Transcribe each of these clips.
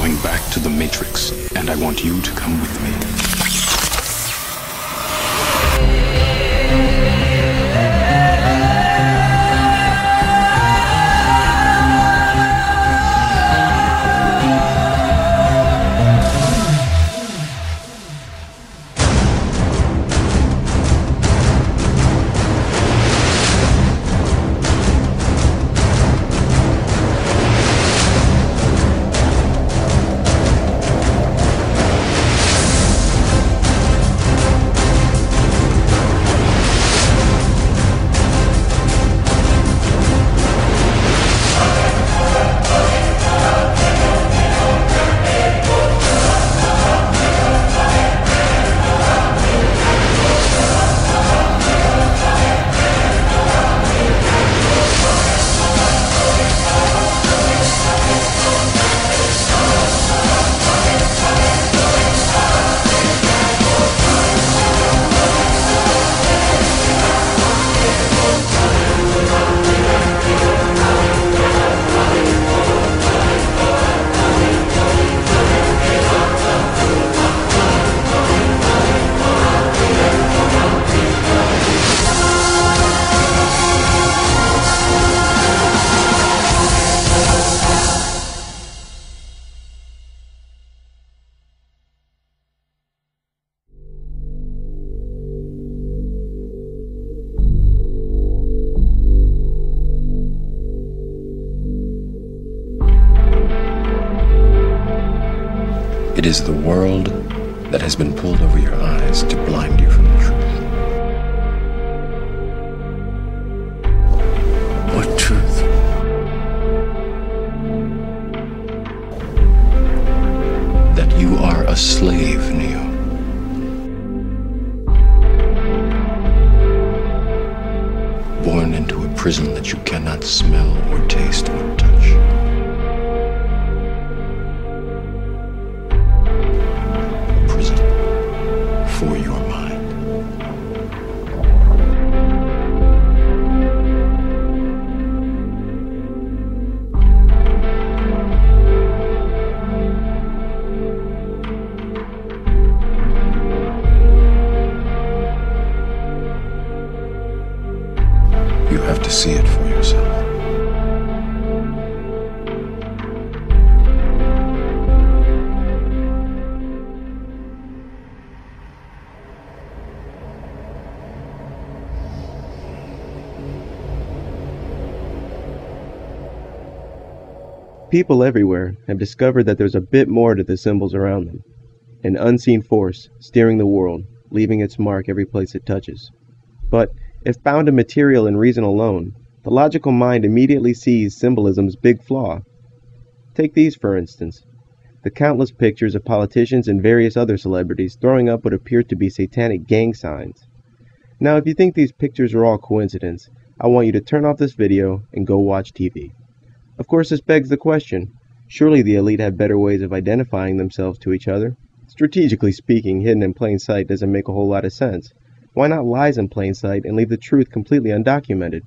going back to the Matrix, and I want you to come with me. It is the world that has been pulled over your eyes to blind you from the truth. What truth? That you are a slave, Neo. Born into a prison that you cannot smell or taste or touch. For your mind. You have to see it for yourself. People everywhere have discovered that there's a bit more to the symbols around them. An unseen force steering the world, leaving its mark every place it touches. But if bound to material and reason alone, the logical mind immediately sees symbolism's big flaw. Take these, for instance. The countless pictures of politicians and various other celebrities throwing up what appear to be satanic gang signs. Now, if you think these pictures are all coincidence, I want you to turn off this video and go watch TV. Of course, this begs the question, surely the elite have better ways of identifying themselves to each other? Strategically speaking, hidden in plain sight doesn't make a whole lot of sense. Why not lies in plain sight and leave the truth completely undocumented?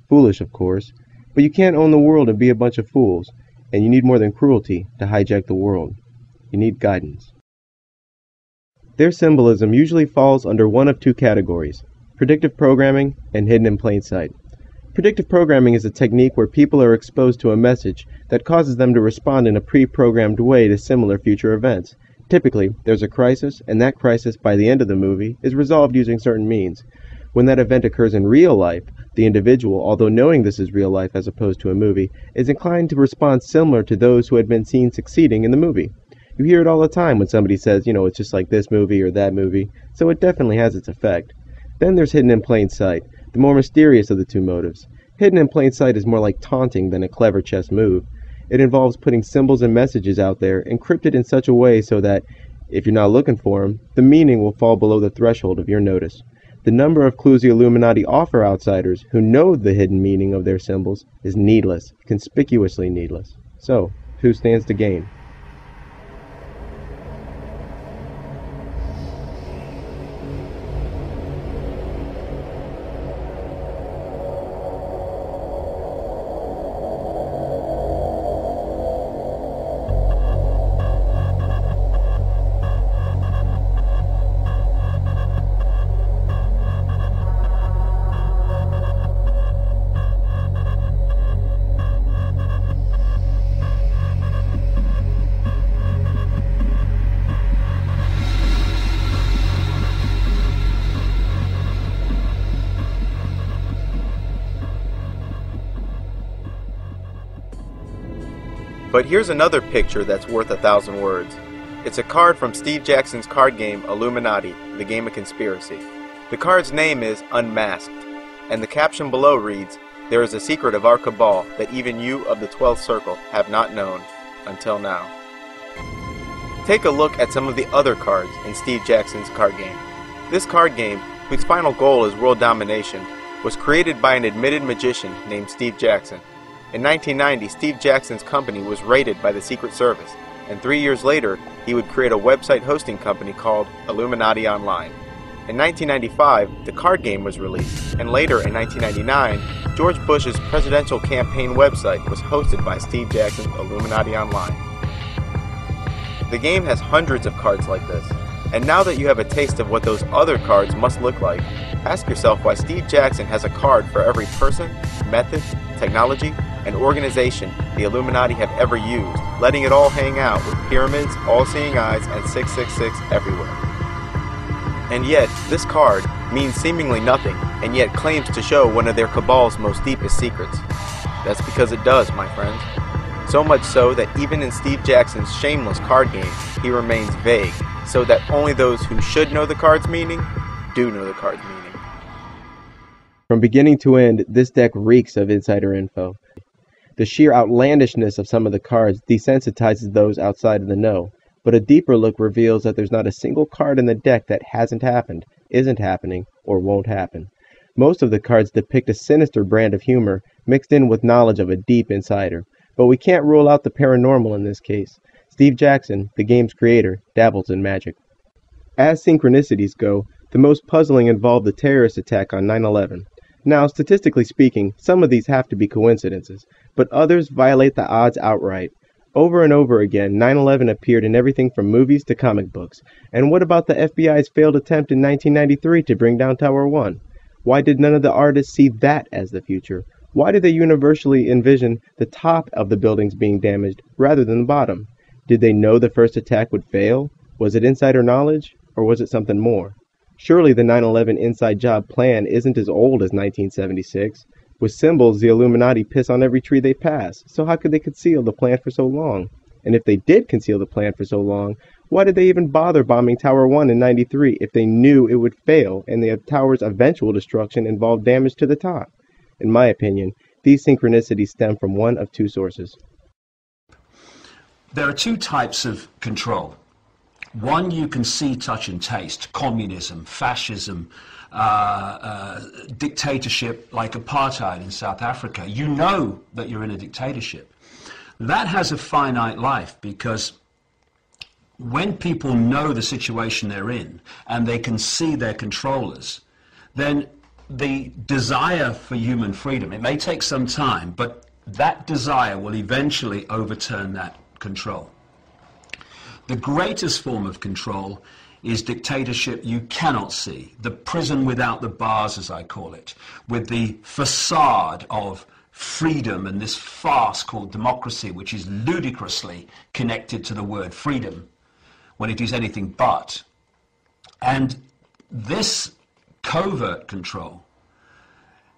Foolish, of course, but you can't own the world and be a bunch of fools, and you need more than cruelty to hijack the world. You need guidance. Their symbolism usually falls under one of two categories: predictive programming and hidden in plain sight. Predictive programming is a technique where people are exposed to a message that causes them to respond in a pre-programmed way to similar future events. Typically, there's a crisis, and that crisis, by the end of the movie, is resolved using certain means. When that event occurs in real life, the individual, although knowing this is real life as opposed to a movie, is inclined to respond similar to those who had been seen succeeding in the movie. You hear it all the time when somebody says, it's just like this movie or that movie, so it definitely has its effect. Then there's hidden in plain sight, the more mysterious of the two motives. Hidden in plain sight is more like taunting than a clever chess move. It involves putting symbols and messages out there, encrypted in such a way so that, if you're not looking for them, the meaning will fall below the threshold of your notice. The number of clues the Illuminati offer outsiders who know the hidden meaning of their symbols is needless, conspicuously needless. So, who stands to gain? But here's another picture that's worth 1,000 words. It's a card from Steve Jackson's card game Illuminati, the Game of Conspiracy. The card's name is Unmasked, and the caption below reads, "There is a secret of our cabal that even you of the 12th Circle have not known until now." Take a look at some of the other cards in Steve Jackson's card game. This card game, whose final goal is world domination, was created by an admitted magician named Steve Jackson. In 1990, Steve Jackson's company was raided by the Secret Service, and 3 years later, he would create a website hosting company called Illuminati Online. In 1995, the card game was released, and later in 1999, George Bush's presidential campaign website was hosted by Steve Jackson's Illuminati Online. The game has hundreds of cards like this, and now that you have a taste of what those other cards must look like, ask yourself why Steve Jackson has a card for every person, method, technology, and organization the Illuminati have ever used, letting it all hang out with pyramids, all-seeing eyes, and 666 everywhere. And yet, this card means seemingly nothing, and yet claims to show one of their cabal's most deepest secrets. That's because it does, my friends. So much so that even in Steve Jackson's shameless card game, he remains vague, so that only those who should know the card's meaning do know the card's meaning. From beginning to end, this deck reeks of insider info. The sheer outlandishness of some of the cards desensitizes those outside of the know, but a deeper look reveals that there's not a single card in the deck that hasn't happened, isn't happening, or won't happen. Most of the cards depict a sinister brand of humor mixed in with knowledge of a deep insider, but we can't rule out the paranormal in this case. Steve Jackson, the game's creator, dabbles in magic. As synchronicities go, the most puzzling involved the terrorist attack on 9/11. Now, statistically speaking, some of these have to be coincidences, but others violate the odds outright. Over and over again, 9/11 appeared in everything from movies to comic books. And what about the FBI's failed attempt in 1993 to bring down Tower 1? Why did none of the artists see that as the future? Why did they universally envision the top of the buildings being damaged rather than the bottom? Did they know the first attack would fail? Was it insider knowledge? Or was it something more? Surely the 9/11 inside job plan isn't as old as 1976. With symbols, the Illuminati piss on every tree they pass, so how could they conceal the plan for so long? And if they did conceal the plan for so long, why did they even bother bombing Tower 1 in 93 if they knew it would fail and the tower's eventual destruction involved damage to the top? In my opinion, these synchronicities stem from one of two sources. There are two types of control. One you can see, touch, and taste: communism, fascism, dictatorship like apartheid in South Africa. You know that you're in a dictatorship. That has a finite life, because when people know the situation they're in and they can see their controllers, then the desire for human freedom, it may take some time, but that desire will eventually overturn that control. The greatest form of control is dictatorship you cannot see, the prison without the bars, as I call it, with the facade of freedom and this farce called democracy, which is ludicrously connected to the word freedom when it is anything but. And this covert control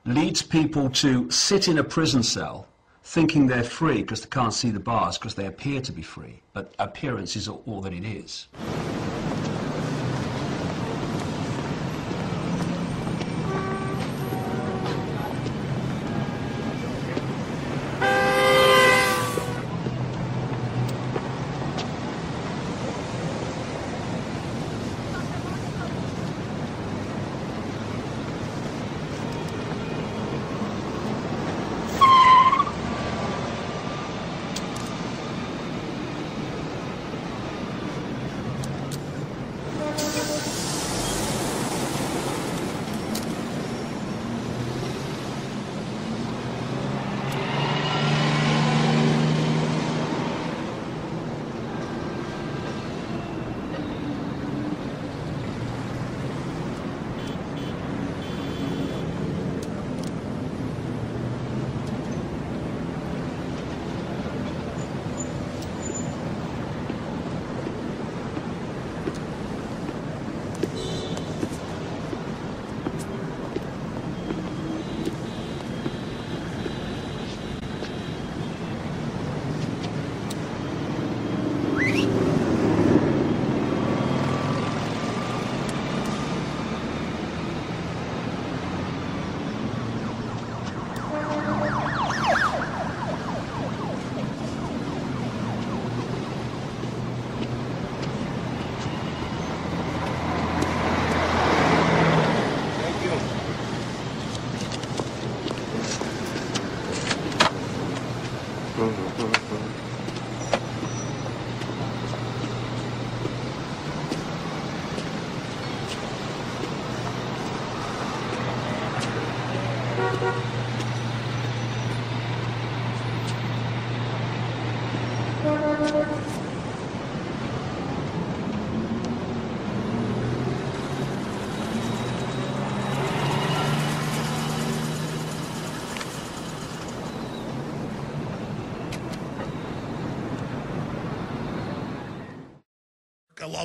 leads people to sit in a prison cell thinking they're free because they can't see the bars, because they appear to be free, but appearance is all that it is.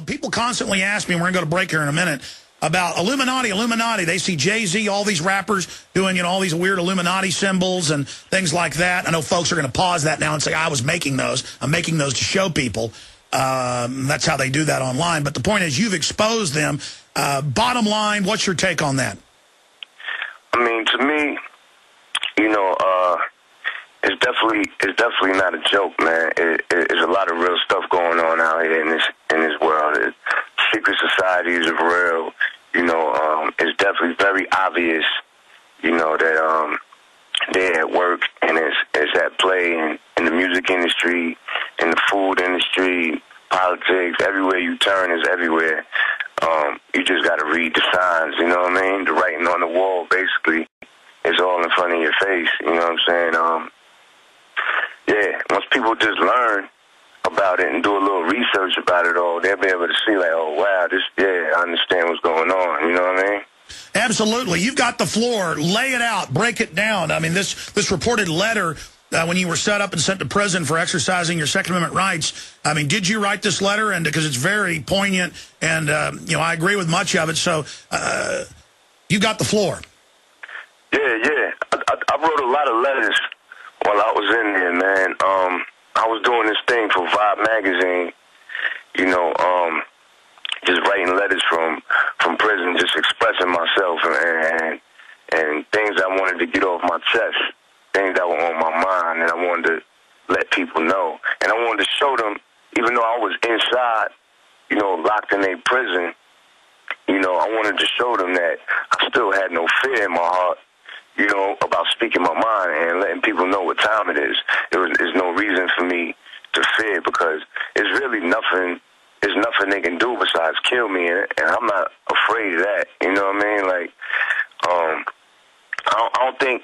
People constantly ask me, and we're going to go to break here in a minute, about Illuminati. They see Jay-Z, all these rappers doing, all these weird Illuminati symbols and things like that. I know folks are going to pause that now and say, I was making those. I'm making those to show people. That's how they do that online. But the point is, you've exposed them. Bottom line, what's your take on that? I mean, to me, it's definitely not a joke, man. It's a lot of real stuff going on out here in this world. Secret societies are real. It's definitely very obvious, that they're at work and it's at play in the music industry, in the food industry, politics. Everywhere you turn is everywhere. You just got to read the signs, you know what I mean? The writing on the wall, basically, is all in front of your face, you know what I'm saying? Yeah, once people just learn about it and do a little research about it all, they'll be able to see, like, oh, wow, I understand what's going on, you know what I mean? Absolutely. You've got the floor. Lay it out. Break it down. I mean, this reported letter, when you were set up and sent to prison for exercising your Second Amendment rights, I mean, did you write this letter? And because it's very poignant, and, I agree with much of it. So you got the floor. Yeah. I wrote a lot of letters while I was in there, man. I was doing this thing for Vibe magazine, just writing letters from prison, just expressing myself and things I wanted to get off my chest, things that were on my mind, and I wanted to let people know. And I wanted to show them, even though I was inside, locked in a prison, I wanted to show them that I still had no fear in my heart, about speaking my mind and letting people know what time it is. There's no reason for me to fear, because it's really nothing. There's nothing they can do besides kill me, and I'm not afraid of that. You know what I mean? Like, I don't think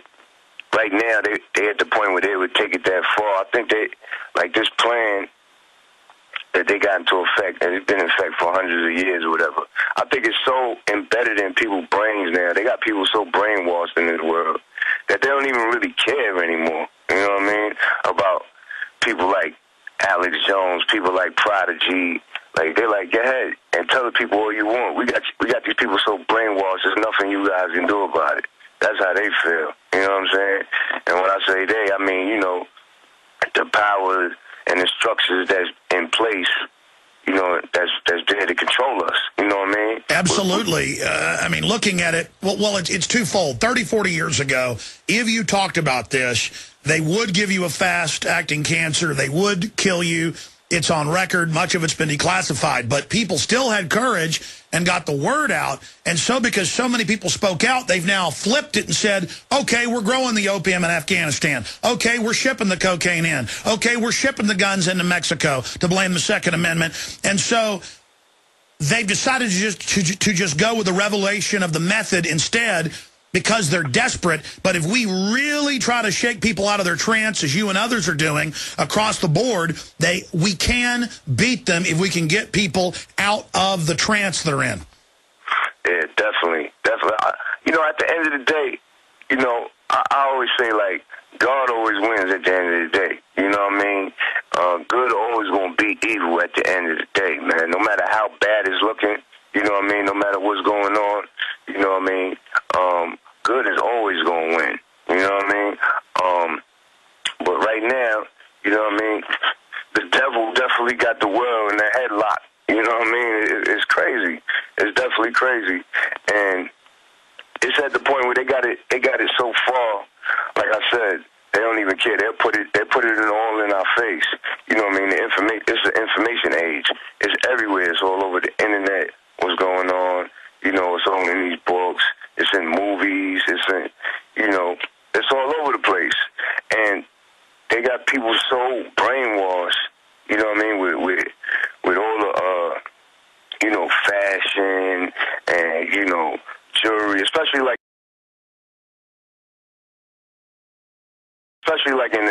right now they at the point where they would take it that far. I think this plan that they got into effect, and it's been in effect for hundreds of years or whatever, I think it's so embedded in people's brains now. They got people so brainwashed in this world that they don't even really care anymore. You know what I mean? About people like Alex Jones, people like Prodigy. Like, they're like, go ahead and tell the people all you want. We got these people so brainwashed, there's nothing you guys can do about it. That's how they feel. You know what I'm saying? And when I say they, I mean, the power and the structures that's in place, that's there to control us. You know what I mean? Absolutely. I mean, looking at it, well, it's twofold. 30, 40 years ago, if you talked about this, they would give you a fast-acting cancer. They would kill you. It's on record. Much of it's been declassified. But people still had courage and got the word out. And so because so many people spoke out, they've now flipped it and said, okay, we're growing the opium in Afghanistan. Okay, we're shipping the cocaine in. Okay, we're shipping the guns into Mexico to blame the Second Amendment. And so they've decided to just go with the revelation of the method instead, because they're desperate. But if we really try to shake people out of their trance, as you and others are doing across the board, we can beat them if we can get people out of the trance they're in. Yeah, definitely. At the end of the day, I always say, like, God always wins at the end of the day. You know what I mean? Good always going to beat evil at the end of the day, man. No matter how bad it's looking, you know what I mean? No matter what's going on, you know what I mean? Good is always going to win. You know what I mean? But right now, you know what I mean? The devil definitely got the world in a headlock. You know what I mean? It's crazy. It's definitely crazy. And it's at the point where they got it so far, like I said, they don't even care. They put it all in our face. You know what I mean? It's an information age. It's everywhere. It's all over the internet. What's going on? It's all in these books. It's in movies. It's in, it's all over the place. And they got people so brainwashed, you know what I mean, with all the, fashion and, jewelry, especially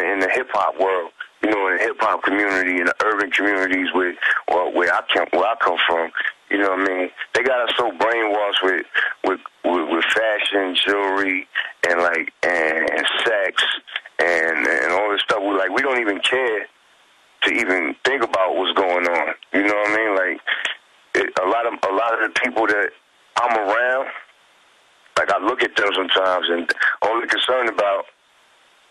in the hip-hop world, in the hip-hop community, in the urban communities where I come from, you know what I mean? They got us so brainwashed with fashion, jewelry, and sex, and all this stuff. We don't even care to even think about what's going on. You know what I mean? Like, a lot of the people that I'm around, like I look at them sometimes, and all they're concerned about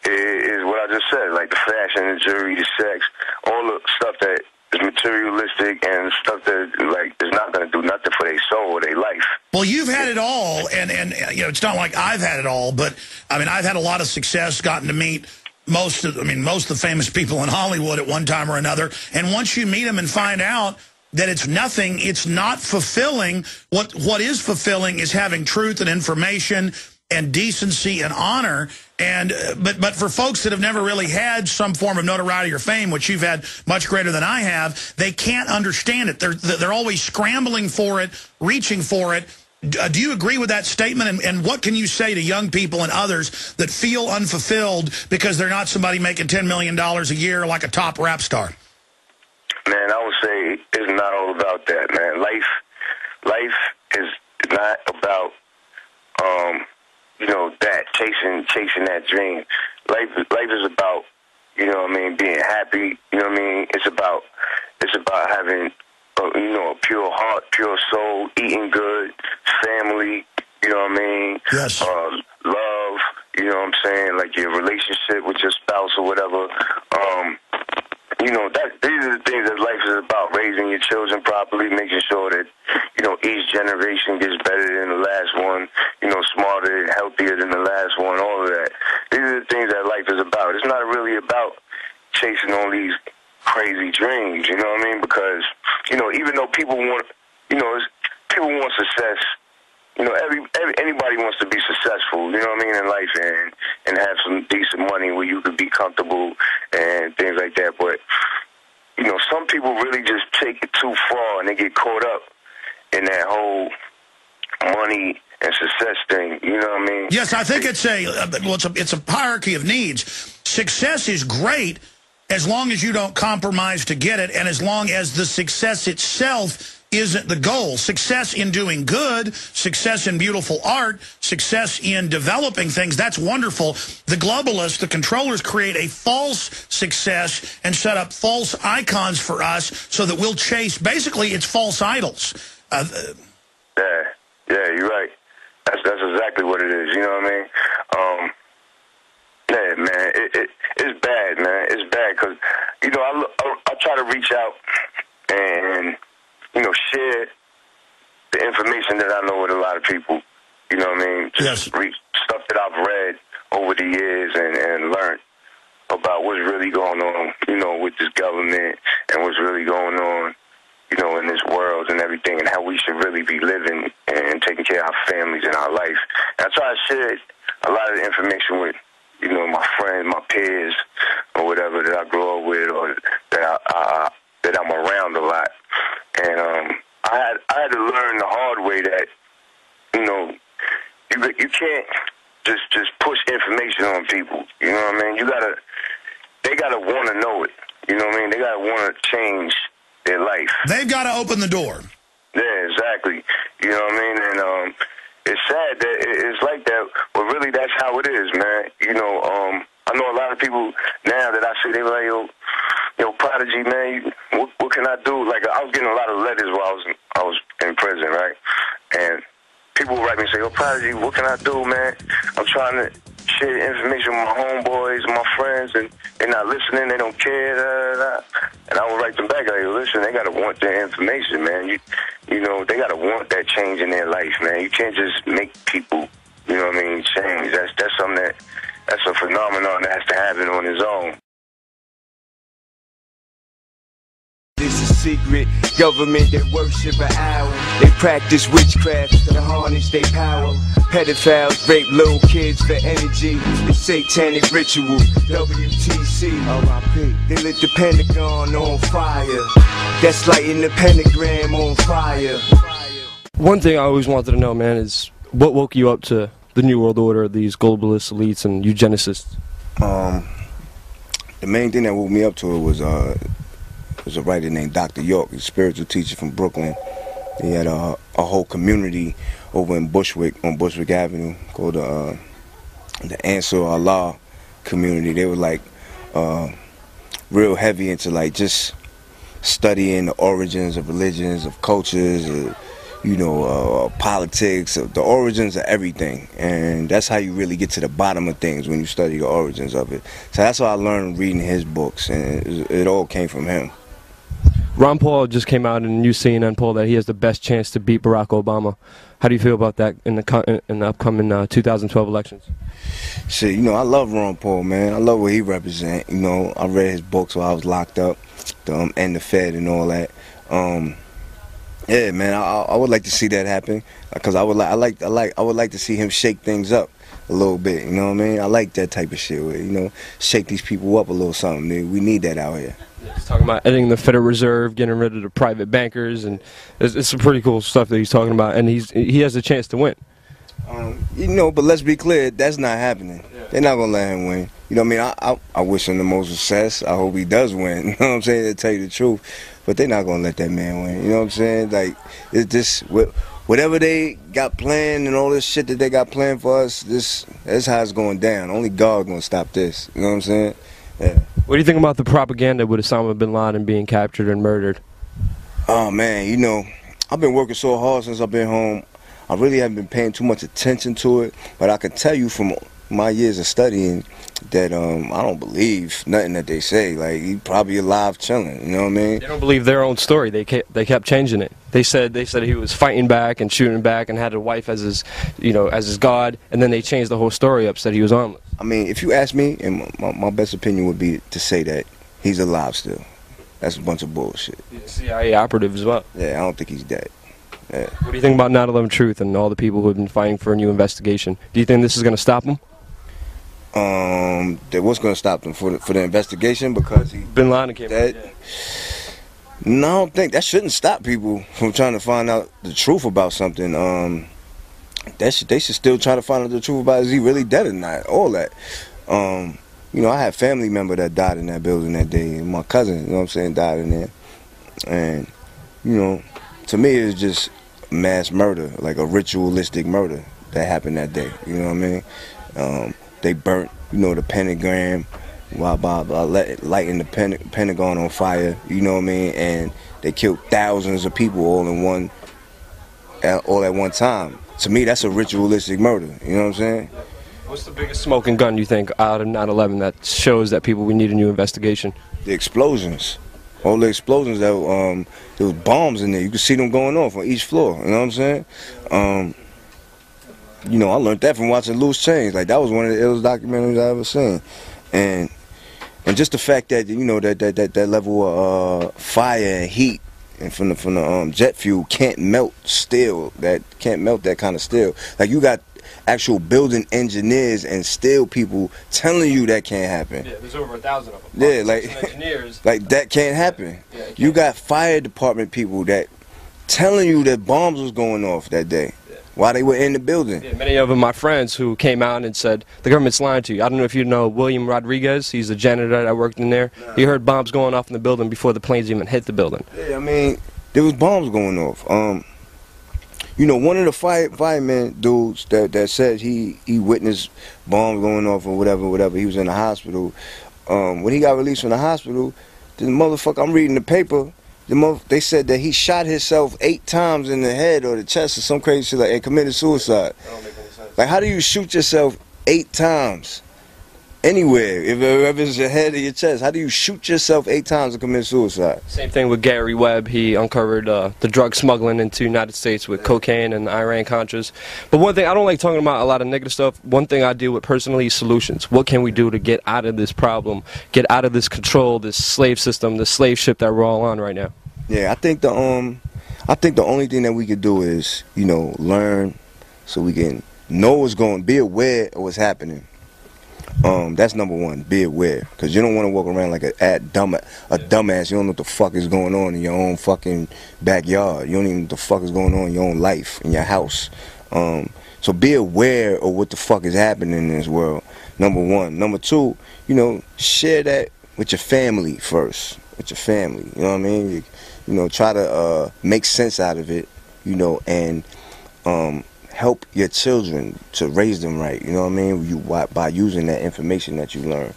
is what I just said, like the fashion, the jewelry, the sex, all the stuff that is materialistic and stuff that like is not going to do nothing for their soul or their life. Well, you've had it all, and you know, it's not like I've had it all, but I mean, I've had a lot of success, gotten to meet most of the famous people in Hollywood at one time or another, and once you meet them and find out that it's nothing, it's not fulfilling. What is fulfilling is having truth and information and decency and honor. And but for folks that have never really had some form of notoriety or fame, which you've had much greater than I have, they can't understand it. They're always scrambling for it, reaching for it. Do you agree with that statement? And what can you say to young people and others that feel unfulfilled because they're not somebody making $10 million a year like a top rap star? Man, I would say it's not all about that, man. Life is not about, you know, that chasing that dream. Life is about, you know what I mean, being happy. You know what I mean? It's about having, you know, a pure heart, pure soul, eating good, family. You know what I mean? Yes. Love. You know what I'm saying? Like your relationship with your spouse or whatever. You know, these are the things that life is about, raising your children properly, making sure that, you know, each generation gets better than the last one, you know, smarter and healthier than the last one, all of that. These are the things that life is about. It's not really about chasing all these crazy dreams, you know what I mean? Because, you know, even though people want, you know, people want success, you know, anybody wants to be successful, you know what I mean, in life and have some decent money where you could be comfortable and things like that. But, you know, some people really just take it too far and they get caught up in that whole money and success thing, you know what I mean? Yes, I think it's a hierarchy of needs. Success is great as long as you don't compromise to get it, and as long as the success itself isn't the goal. Success in doing good, success in beautiful art, success in developing things, that's wonderful. The globalists, the controllers, create a false success and set up false icons for us so that we'll chase, basically, it's false idols. Yeah, you're right. That's exactly what it is, you know what I mean? Yeah, man, it's bad, man. It's bad because, you know, I try to reach out and, you know, share the information that I know with a lot of people, you know what I mean? Just stuff that I've read over the years and learned about what's really going on, you know, with this government and what's really going on, you know, in this world and everything, and how we should really be living and taking care of our families and our life. And I try to share a lot of the information with, you know, my friends, my peers, or whatever that I grow up with, or that I'm around a lot. And I had to learn the hard way that, you know, you can't just push information on people. You know what I mean? They gotta want to know it. You know what I mean? They gotta want to change their life. They've got to open the door. Yeah, exactly. You know what I mean? And it's sad that it's like that, but really that's how it is, man. You know, I know a lot of people now that I see, they like, yo, Prodigy, man, what can I do? Like, I was getting a lot of letters while I was in prison, right? And people would write me and say, yo, Prodigy, what can I do, man? I'm trying to share information with my homeboys, my friends, and they're not listening, they don't care, And I would write them back, like, listen, they got to want their information, man. You know, they got to want that change in their life, man. You can't just make people, you know what I mean, change. That's something that's a phenomenon that has to happen on its own. It's a secret government that worship an owl. They practice witchcraft to harness their power. Pedophiles rape little kids for energy. It's satanic ritual. WTC, R.I.P. They lit the Pentagon on fire. That's lighting the pentagram on fire. One thing I always wanted to know, man, is what woke you up to the New World Order, these globalist elites and eugenicists? The main thing that woke me up to it was a writer named Dr. York, a spiritual teacher from Brooklyn. He had a whole community over in Bushwick, on Bushwick Avenue, called the Ansar Allah community. They were like real heavy into like just studying the origins of religions, of cultures, politics, the origins of everything. And that's how you really get to the bottom of things, when you study the origins of it. So that's what I learned reading his books, and it all came from him. Ron Paul just came out in a new CNN poll that he has the best chance to beat Barack Obama. How do you feel about that in the upcoming 2012 elections? Shit, I love Ron Paul, man. I love what he represents. I read his books while I was locked up, and the Fed and all that. Yeah, man, I would like to see that happen, because I would like to see him shake things up a little bit. You know what I mean? I like that type of shit. Where, shake these people up a little something. Man. We need that out here. He's talking about ending the Federal Reserve, getting rid of the private bankers, and it's some pretty cool stuff that he's talking about. And he has a chance to win. But let's be clear, that's not happening. Yeah. They're not gonna let him win. You know what I mean? I wish him the most success. I hope he does win. You know what I'm saying? To tell you the truth, but they're not gonna let that man win. You know what I'm saying? Like, it's just whatever they got planned and all this shit that they got planned for us. That's how it's going down. Only God gonna stop this. You know what I'm saying? Yeah. What do you think about the propaganda with Osama bin Laden being captured and murdered? Oh man, I've been working so hard since I've been home. I really haven't been paying too much attention to it, but I can tell you from my years of studying that I don't believe nothing that they say. Like, he probably alive chilling, you know what I mean? They don't believe their own story. They kept changing it. They said he was fighting back and shooting back and had a wife as his god, and then they changed the whole story up, said he was harmless. I mean, if you ask me, and my best opinion would be to say that he's alive still. That's a bunch of bullshit. He's a CIA operative as well. Yeah, I don't think he's dead. Yeah. What do you think about 9/11 Truth and all the people who have been fighting for a new investigation? Do you think this is going to stop them? That was going to stop them for the investigation because bin Laden came dead. Yeah. No, I don't think that shouldn't stop people from trying to find out the truth about something. They should still try to find out the truth about is he really dead or not. All that. I had a family member that died in that building that day, and my cousin, died in there, and to me it was just mass murder, like a ritualistic murder that happened that day. You know what I mean? They burnt, the pentagram while lighting the Pentagon on fire. You know what I mean? And they killed thousands of people all at one time. To me, that's a ritualistic murder. You know what I'm saying? What's the biggest smoking gun you think out of 9/11 that shows that we need a new investigation? The explosions. All the explosions that there was bombs in there. You could see them going off on each floor. You know what I'm saying? I learned that from watching Loose Change. Like, that was one of the illest documentaries I ever seen. And just the fact that that level of fire and heat and from the jet fuel can't melt steel. That can't melt that kind of steel. Like, you got actual building engineers and steel people telling you that can't happen. Yeah, there's over 1,000 of them. Yeah, like engineers. Like, that can't happen. Yeah, you got fire department people that telling you that bombs was going off that day. While they were in the building. Yeah, many of them my friends who came out and said, the government's lying to you. I don't know if you know William Rodriguez. He's a janitor that worked in there. Nah. He heard bombs going off in the building before the planes even hit the building. Yeah, I mean, there was bombs going off. One of the fireman dudes that said he witnessed bombs going off or whatever, he was in the hospital. When he got released from the hospital, the motherfucker, I'm reading the paper, they said that he shot himself 8 times in the head or the chest or some crazy shit and committed suicide. That don't make any sense. Like, how do you shoot yourself 8 times anywhere? If it's your head or your chest, how do you shoot yourself 8 times and commit suicide? Same thing with Gary Webb. He uncovered the drug smuggling into the United States with cocaine and Iran-Contras. But one thing, I don't like talking about a lot of negative stuff. One thing I deal with personally is solutions. What can we do to get out of this problem, get out of this control, this slave system, this slave ship that we're all on right now? Yeah, I think the only thing that we could do is, learn so we can know what's going, be aware of what's happening. That's number one, be aware, because you don't want to walk around like a dumbass. You don't know what the fuck is going on in your own fucking backyard. You don't even know what the fuck is going on in your own life, in your house. So be aware of what the fuck is happening in this world, number one. Number two, share that with your family first, with your family, you know what I mean? Try to make sense out of it, and help your children to raise them right, you know what I mean? By using that information that you learn,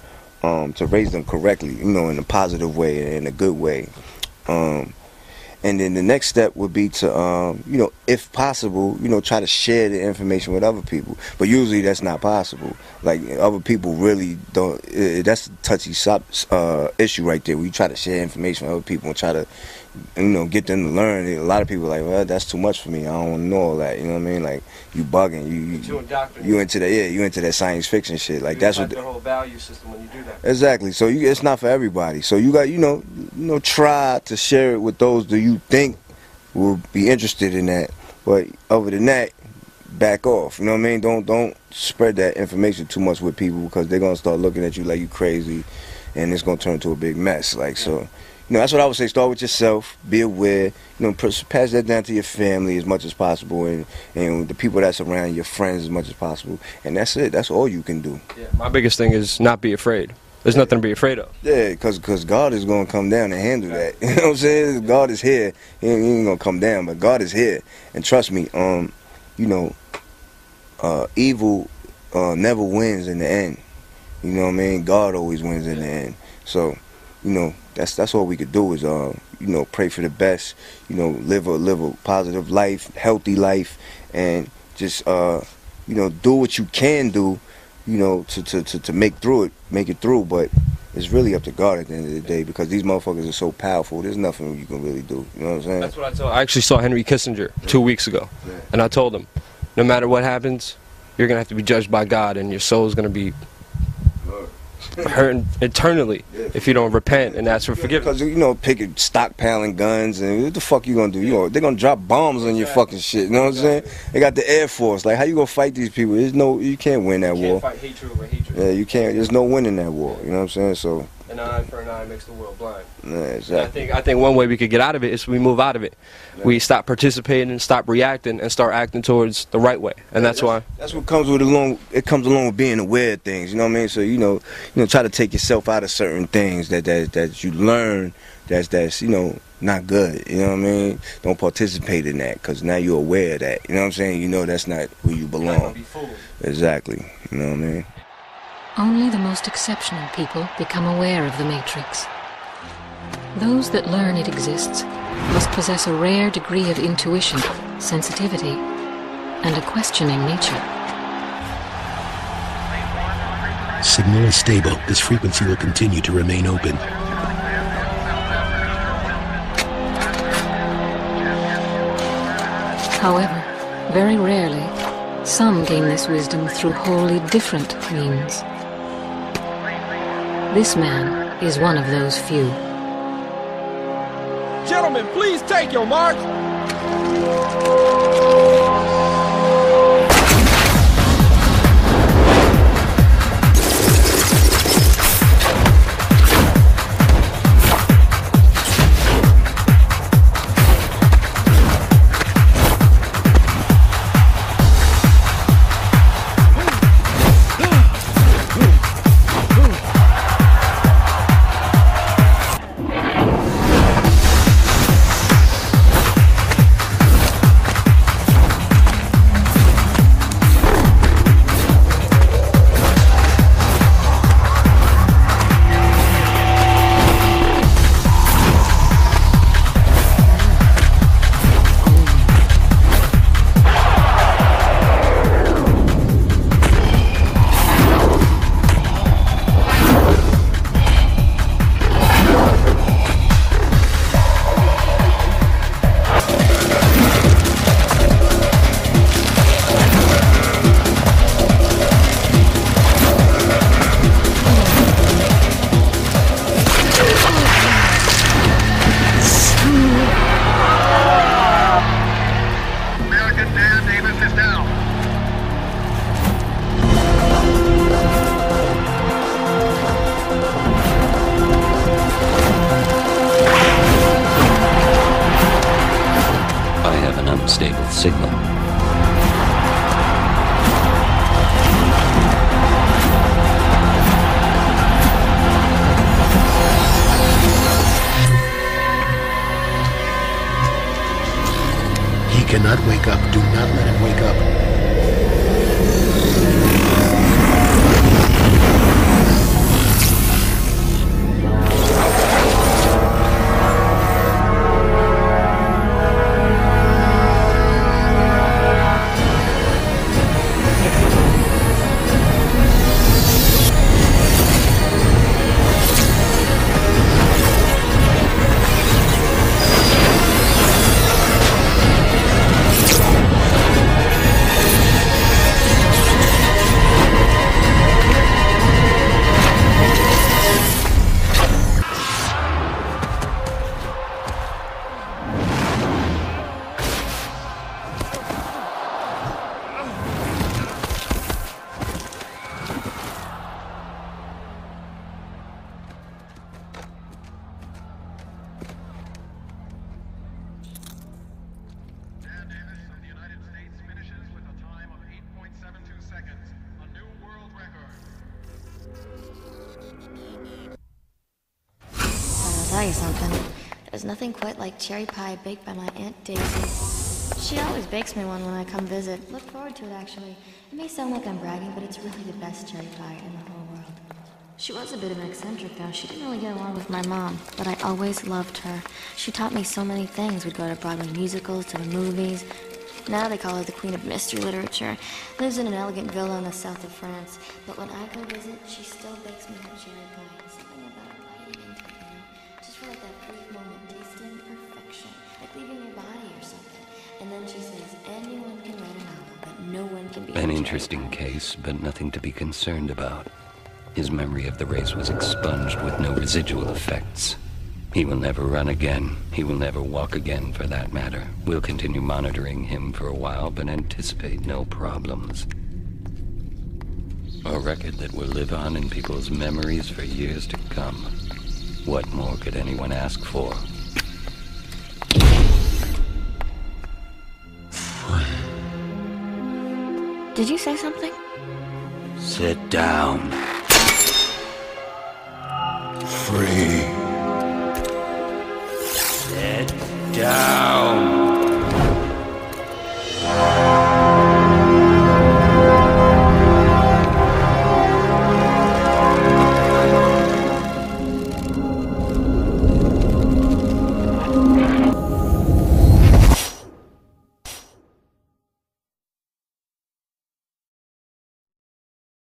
to raise them correctly, in a positive way and in a good way. And And then the next step would be to, you know, if possible, you know, try to share the information with other people. But usually that's not possible. Like, other people really don't. That's a touchy issue right there, where you try to share information with other people and try to, you know, get them to learn. A lot of people are like, well, that's too much for me. I don't want to know all that. You know what I mean? Like, you bugging. You into that? Yeah, you into that science fiction shit. Like, that's what their whole value system when you do that. Exactly. So it's not for everybody. So you got, you know, try to share it with those that you think will be interested in that. But other than that, back off. You know what I mean? Don't spread that information too much with people, because they're gonna start looking at you like you crazy, and it's gonna turn into a big mess. Like, so. You know, that's what I would say. Start with yourself. Be aware. You know, pass that down to your family as much as possible, and the people that's around, your friends, as much as possible. And that's it. That's all you can do. Yeah. My biggest thing is not be afraid. There's nothing to be afraid of. Yeah, because God is going to come down and handle that. You know what I'm saying? God is here. He ain't going to come down, but God is here. And trust me, you know, evil never wins in the end. You know what I mean? God always wins in the end. So, you know, that's all we could do is, you know, pray for the best. You know, live a positive life, healthy life, and just, you know, do what you can do, you know, to make it through. But it's really up to God at the end of the day, because these motherfuckers are so powerful. There's nothing you can really do. You know what I'm saying? That's what I told. I actually saw Henry Kissinger 2 weeks ago, and I told him, no matter what happens, you're gonna have to be judged by God, and your soul is gonna be hurting eternally if you don't repent and ask for forgiveness. Because, you know, picking stockpiling guns, and what the fuck you gonna do? You know, they're gonna drop bombs on your fucking shit. You know what I'm saying? They got the Air Force. Like, how you gonna fight these people? You can't win that war. You can't fight hatred over hatred. Yeah, you can't. There's no winning that war. You know what I'm saying? So. An eye for an eye makes the world blind. Yeah, exactly. I think one way we could get out of it is we move out of it. Yeah. We stop participating, stop reacting, and start acting towards the right way. And that's why. That's what comes with it comes along with being aware of things. You know what I mean? So you know, try to take yourself out of certain things that you learn that's you know not good. You know what I mean? Don't participate in that, because now you're aware of that. You know what I'm saying? You know that's not where you belong. You're not gonna be fooled. Exactly. You know what I mean? Only the most exceptional people become aware of the Matrix. Those that learn it exists must possess a rare degree of intuition, sensitivity, and a questioning nature. Signal is stable. This frequency will continue to remain open. However, very rarely, some gain this wisdom through wholly different means. This man is one of those few. Gentlemen, please take your marks. unstable signal. He cannot wake up. Do not let him wake up. tell you something. There's nothing quite like cherry pie baked by my Aunt Daisy. She always bakes me one when I come visit. Look forward to it, actually. It may sound like I'm bragging, but it's really the best cherry pie in the whole world. She was a bit of an eccentric, though. She didn't really get along with my mom, but I always loved her. She taught me so many things. We'd go to Broadway musicals, to the movies. Now they call her the queen of mystery literature. Lives in an elegant villa in the south of France. But when I go visit, she still bakes me her cherry pie. Something about biting into it, you know? Just for like that brief moment, tasting perfection. Like leaving your body or something. And then she says, anyone can write a novel, but no one can be An interesting case, but nothing to be concerned about. His memory of the race was expunged with no residual effects. He will never run again. He will never walk again, for that matter. We'll continue monitoring him for a while, but anticipate no problems. A record that will live on in people's memories for years to come. What more could anyone ask for? Did you say something? Sit down. Free.